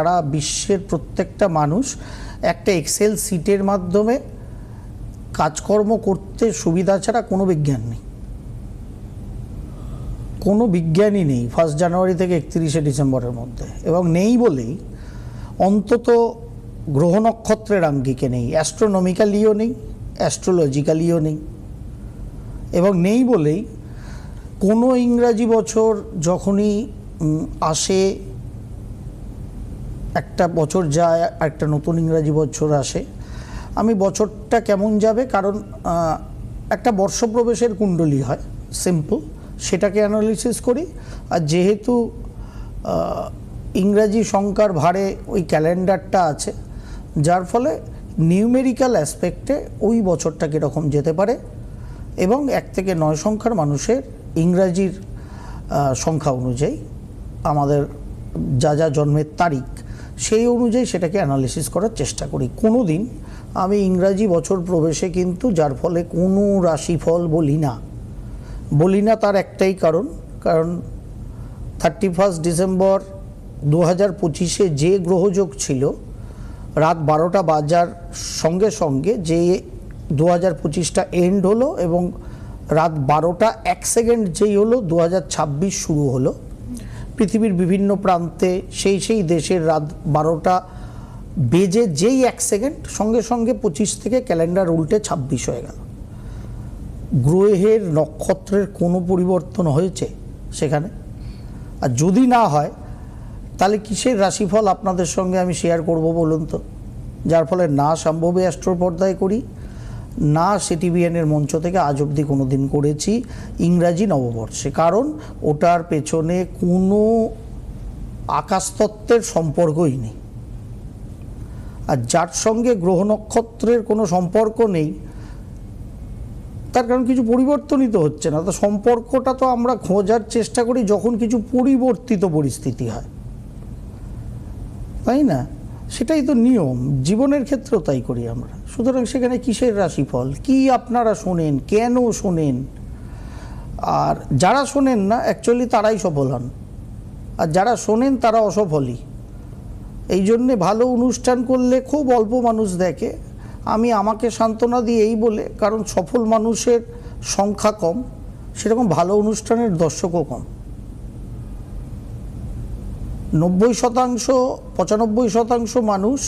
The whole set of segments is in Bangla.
সারা বিশ্বের প্রত্যেকটা মানুষ একটা এক্সেল সিটের মাধ্যমে কাজকর্ম করতে সুবিধা ছাড়া কোনো বিজ্ঞান নেই, কোনো বিজ্ঞানই নেই 1 জানুয়ারি থেকে 31শে ডিসেম্বরের মধ্যে। এবং নেই বলেই অন্তত গ্রহ নক্ষত্রের আঙ্গিকে নেই, অ্যাস্ট্রোনমিক্যালিও নেই, অ্যাস্ট্রোলজিক্যালিও নেই। এবং নেই বলেই কোনো ইংরাজি বছর যখনই আসে, একটা বছর যায় একটা নতুন ইংরাজি বছর আসে, আমি বছরটা কেমন যাবে, কারণ একটা বর্ষপ্রবেশের কুণ্ডলী হয় সিম্পল, সেটাকে অ্যানালিসিস করি। আর যেহেতু ইংরাজি সংখ্যার ভারে ওই ক্যালেন্ডারটা আছে, যার ফলে নিউমেরিক্যাল অ্যাসপেক্টে ওই বছরটা কীরকম যেতে পারে এবং 1 থেকে 9 সংখ্যার মানুষের ইংরাজির সংখ্যা অনুযায়ী আমাদের যা যা জন্মের তারিখ সেই অনুযায়ী সেটাকে অ্যানালিসিস করার চেষ্টা করি। কোনো দিন আমি ইংরাজি বছর প্রবেশে কিন্তু যার ফলে কোনো রাশিফল বলি না, তার একটাই কারণ 31 ডিসেম্বর 2025-এ যে গ্রহযোগ ছিল রাত 12টা বাজার সঙ্গে সঙ্গে যে 2025টা এন্ড হলো এবং রাত 12টা 1 সেকেন্ড যেই হলো 2026 শুরু হলো। পৃথিবীর বিভিন্ন প্রান্তে সেই দেশের রাত 12টা বেজে যেই 1 সেকেন্ড সঙ্গে সঙ্গে 25 থেকে ক্যালেন্ডার উল্টে 26 হয়ে গেল। গ্রহের নক্ষত্রের কোনো পরিবর্তন হয়েছে সেখানে? আর যদি না হয় তাহলে কিসের রাশিফল আপনাদের সঙ্গে আমি শেয়ার করব বলুন তো? যার ফলে না সম্ভবে অ্যাস্ট্রো পর্দায় করি, না সিটিভিএনের মঞ্চ থেকে আজ অবধি কোনো দিন করেছি ইংরাজি নববর্ষে, কারণ ওটার পেছনে কোনো আকাশতত্ত্বের সম্পর্কই নেই। আর যার সঙ্গে গ্রহ নক্ষত্রের কোনো সম্পর্ক নেই তার কারণ কিছু পরিবর্তনই তো হচ্ছে না, তো সম্পর্কটা তো আমরা খোঁজার চেষ্টা করি যখন কিছু পরিবর্তিত পরিস্থিতি হয়, তাই না? সেটাই তো নিয়ম, জীবনের ক্ষেত্রেও তাই করি আমরা। সুতরাং সেখানে কিসের রাশিফল, কি আপনারা শোনেন, কেন শোনেন? আর যারা শোনেন না অ্যাকচুয়ালি তারাই সফল হন, আর যারা শোনেন তারা অসফলই। এই জন্যে ভালো অনুষ্ঠান করলে খুব অল্প মানুষ দেখে। আমি আমাকে সান্ত্বনা দিই এই বলে, কারণ সফল মানুষের সংখ্যা কম, সেরকম ভালো অনুষ্ঠানের দর্শকও কম। 90% 95% মানুষ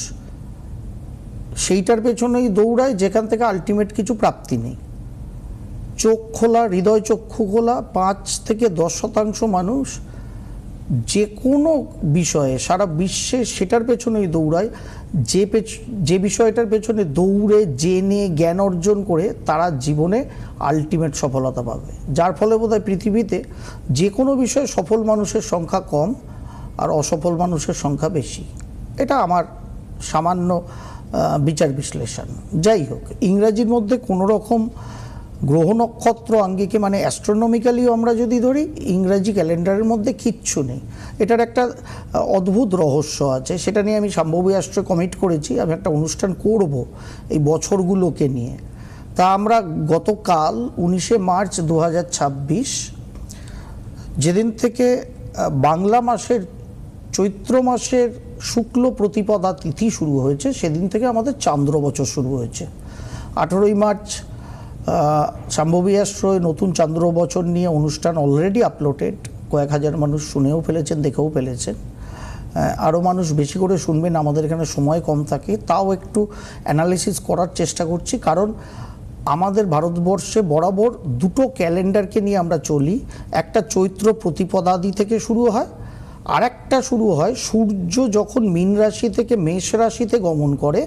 সেইটার পেছনেই দৌড়ায় যেখান থেকে আলটিমেট কিছু প্রাপ্তি নেই। চোখ খোলা, হৃদয় চক্ষু খোলা 5 থেকে 10% মানুষ যে কোনো বিষয়ে সারা বিশ্বে সেটার পেছনেই দৌড়ায়, যে বিষয়টার পেছনে দৌড়ে জেনে জ্ঞান অর্জন করে তারা জীবনে আলটিমেট সফলতা পাবে। যার ফলে বোধহয় পৃথিবীতে যে কোনো বিষয়ে সফল মানুষের সংখ্যা কম আর অসফল মানুষের সংখ্যা বেশি। এটা আমার সামান্য বিচার বিশ্লেষণ। যাই হোক, ইংরাজির মধ্যে কোনো রকম গ্রহ নক্ষত্র আঙ্গিকে মানে অ্যাস্ট্রোনমিক্যালিও আমরা যদি ধরি, ইংরাজি ক্যালেন্ডারের মধ্যে কিচ্ছু নেই। এটার একটা অদ্ভুত রহস্য আছে, সেটা নিয়ে আমি সম্ভবী অ্যাস্ট্রো কমিট করেছি, আমি একটা অনুষ্ঠান করব এই বছরগুলোকে নিয়ে। তা আমরা গতকাল 19শে মার্চ 2026 যেদিন থেকে বাংলা মাসের চৈত্র মাসের শুক্ল প্রতিপদা তিথি শুরু হয়েছে, সেদিন থেকে আমাদের চান্দ্র বছর শুরু হয়েছে। 18ই মার্চ সম্ভবী অ্যাস্ট্রোয় নতুন চান্দ্র বছর নিয়ে অনুষ্ঠান অলরেডি আপলোডেড, কয়েক হাজার মানুষ শুনেও ফেলেছেন, দেখেও ফেলেছেন। আরও মানুষ বেশি করে শুনবেন, আমাদের এখানে সময় কম থাকে, তাও একটু অ্যানালিসিস করার চেষ্টা করছি। কারণ আমাদের ভারতবর্ষে বরাবর দুটো ক্যালেন্ডারকে নিয়ে আমরা চলি। একটা চৈত্র প্রতিপদাদি থেকে শুরু হয়, আর একটা শুরু হয় সূর্য যখন মীন রাশি থেকে মেষ রাশিতে গমন করে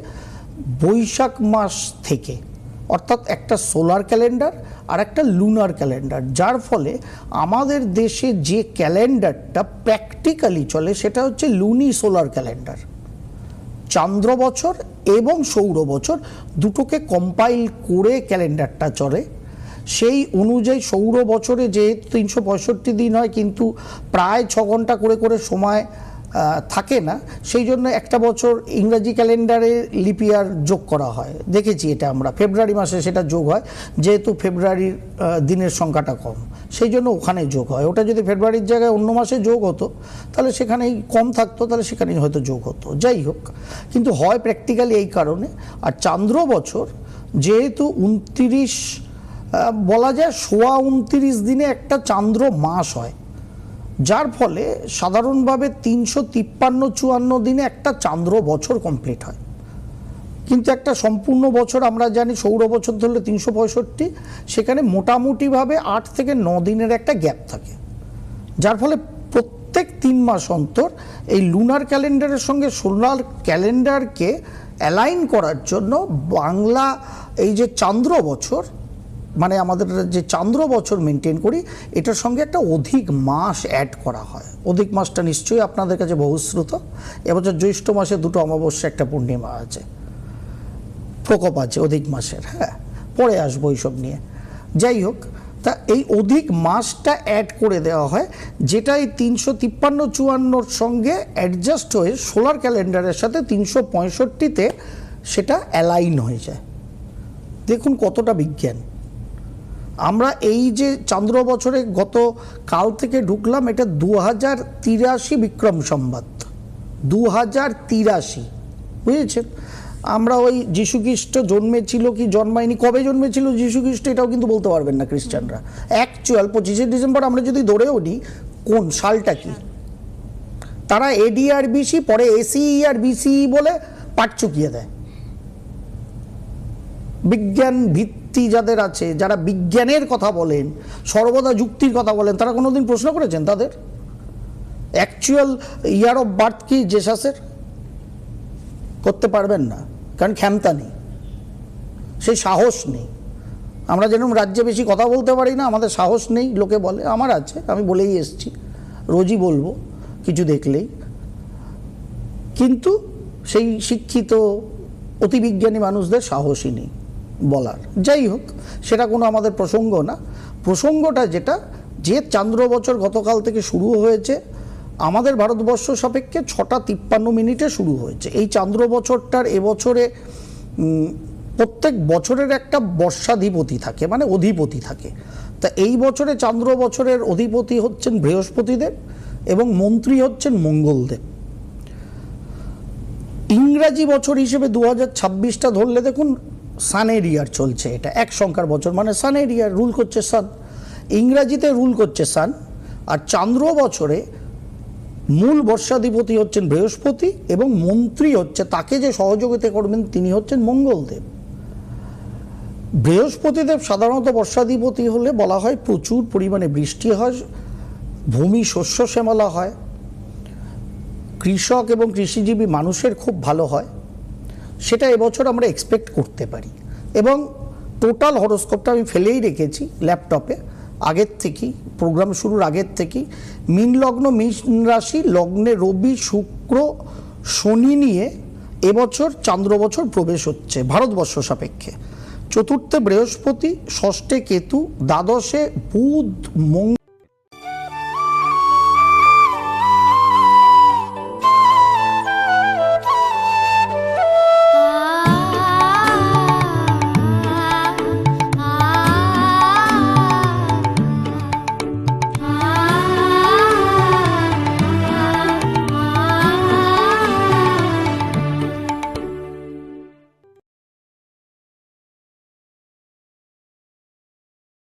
বৈশাখ মাস থেকে, অর্থাৎ একটা সোলার ক্যালেন্ডার আর একটা লুনার ক্যালেন্ডার। যার ফলে আমাদের দেশে যে ক্যালেন্ডারটা প্র্যাকটিক্যালি চলে সেটা হচ্ছে লুনি সোলার ক্যালেন্ডার। চান্দ্র বছর এবং সৌর বছর দুটোকে কম্পাইল করে ক্যালেন্ডারটা চলে। সেই অনুযায়ী সৌর বছরে যেহেতু 365 দিন হয়, কিন্তু প্রায় 6 ঘন্টা করে করে সময় থাকে না, সেই জন্য একটা বছর ইংরাজি ক্যালেন্ডারে লিপ ইয়ার যোগ করা হয়। দেখেছি এটা আমরা, ফেব্রুয়ারি মাসে সেটা যোগ হয়, যেহেতু ফেব্রুয়ারির দিনের সংখ্যাটা কম, সেই জন্য ওখানে যোগ হয়। ওটা যদি ফেব্রুয়ারির জায়গায় অন্য মাসে যোগ হতো তাহলে সেখানেই কম থাকতো, তাহলে সেখানেই হয়তো যোগ হতো। যাই হোক, কিন্তু হয় প্র্যাকটিক্যালি এই কারণে। আর চান্দ্র বছর যেহেতু 29 বলা যায় 29 দিনে একটা চান্দ্র মাস হয়, যার ফলে সাধারণভাবে 353-54 দিনে একটা চান্দ্র বছর কমপ্লিট হয়। কিন্তু একটা সম্পূর্ণ বছর আমরা জানি সৌর বছর ধরলে 365, সেখানে মোটামুটিভাবে 8 থেকে 9 দিনের একটা গ্যাপ থাকে, যার ফলে প্রত্যেক 3 মাস অন্তর এই লুনার ক্যালেন্ডারের সঙ্গে সোলার ক্যালেন্ডারকে অ্যালাইন করার জন্য বাংলা এই যে চান্দ্র বছর, মানে আমাদের যে চান্দ্র বছর মেনটেন করি, এটার সঙ্গে একটা অধিক মাস অ্যাড করা হয়। অধিক মাসটা নিশ্চয়ই আপনাদের কাছে বহুশ্রুত। এবছর জ্যৈষ্ঠ মাসে 2টো অমাবস্যা, একটা পূর্ণিমা আছে, প্রকোপ আছে অধিক মাসের। হ্যাঁ, পরে আসবো এইসব নিয়ে। যাই হোক, তা এই অধিক মাসটা অ্যাড করে দেওয়া হয়, যেটা এই 353-54 সঙ্গে অ্যাডজাস্ট হয়ে সোলার ক্যালেন্ডারের সাথে 365-তে সেটা অ্যালাইন হয়ে যায়। দেখুন কতটা বিজ্ঞান। আমরা এই যে চান্দ্র বছরে গত কাল থেকে ঢুকলাম, এটা 2083 বিক্রম সংবাদ, 2083, বুঝেছেন? আমরা ওই যীশুখ্রিস্ট জন্মেছিল কি জন্মায়নি, কবে জন্মেছিল যীশুখ্রিস্ট এটাও কিন্তু বলতে পারবেন না খ্রিস্টানরা। অ্যাকচুয়াল 25শে ডিসেম্বর আমরা যদি ধরেও নিই, কোন সালটা কি, তারা এডি আর বিসি, পরে এসিই আর বিসিই বলে পাট চুকিয়ে দেয়। বিজ্ঞান ভিত্তি যাদের আছে, যারা বিজ্ঞানের কথা বলেন, সর্বদা যুক্তির কথা বলেন, তারা কোনোদিন প্রশ্ন করেছেন তাদের অ্যাকচুয়াল ইয়ার অফ বার্থ কি জেসাসের? করতে পারবেন না, কারণ ক্ষমতা নেই, সেই সাহস নেই। আমরা যেরকম রাজ্যে বেশি কথা বলতে পারি না, আমাদের সাহস নেই, লোকে বলে, আমার আছে, আমি বলেই এসছি, রোজই বলবো কিছু দেখলেই। কিন্তু সেই শিক্ষিত অতিবিজ্ঞানী মানুষদের সাহসই নেই বলার। যাই হোক, সেটা কোনো আমাদের প্রসঙ্গ না। প্রসঙ্গটা যেটা, যে চান্দ্র বছর গতকাল থেকে শুরু হয়েছে আমাদের ভারতবর্ষ সাপেক্ষে 6:53 শুরু হয়েছে। এই চান্দ্র বছরটার এবছরে প্রত্যেক বছরের একটা বর্ষাধিপতি থাকে, মানে অধিপতি থাকে। তা এই বছরে চান্দ্র বছরের অধিপতি হচ্ছেন বৃহস্পতিদেব এবং মন্ত্রী হচ্ছেন মঙ্গলদেব। ইংরাজি বছর হিসেবে 2026টা ধরলে দেখুন সানের ইয়ার চলছে, এটা এক সংখ্যার বছর, মানে সানের ইয়ার, রুল করছে সান, ইংরাজিতে রুল করছে সান। আর চান্দ্র বছরে মূল বর্ষাধিপতি হচ্ছেন বৃহস্পতি এবং মন্ত্রী হচ্ছে, তাকে যে সহযোগিতা করবেন তিনি হচ্ছেন মঙ্গলদেব। বৃহস্পতিদেব সাধারণত বর্ষাধিপতি হলে বলা হয় প্রচুর পরিমাণে বৃষ্টি হয়, ভূমি শস্য শ্যামলা হয়, কৃষক এবং কৃষিজীবী মানুষের খুব ভালো হয়। সেটা এবছর আমরা এক্সপেক্ট করতে পারি। এবং টোটাল হরোস্কোপটা আমি ফেলেই রেখেছি ল্যাপটপে আগের থেকেই, প্রোগ্রাম শুরুর আগের থেকেই। মীন লগ্ন, মীন রাশি, লগ্নে রবি, শুক্র, শনি নিয়ে এবছর চান্দ্র বছর প্রবেশ হচ্ছে ভারতবর্ষ সাপেক্ষে। চতুর্থে বৃহস্পতি, ষষ্ঠে কেতু, দ্বাদশে বুধ, মঙ্গল।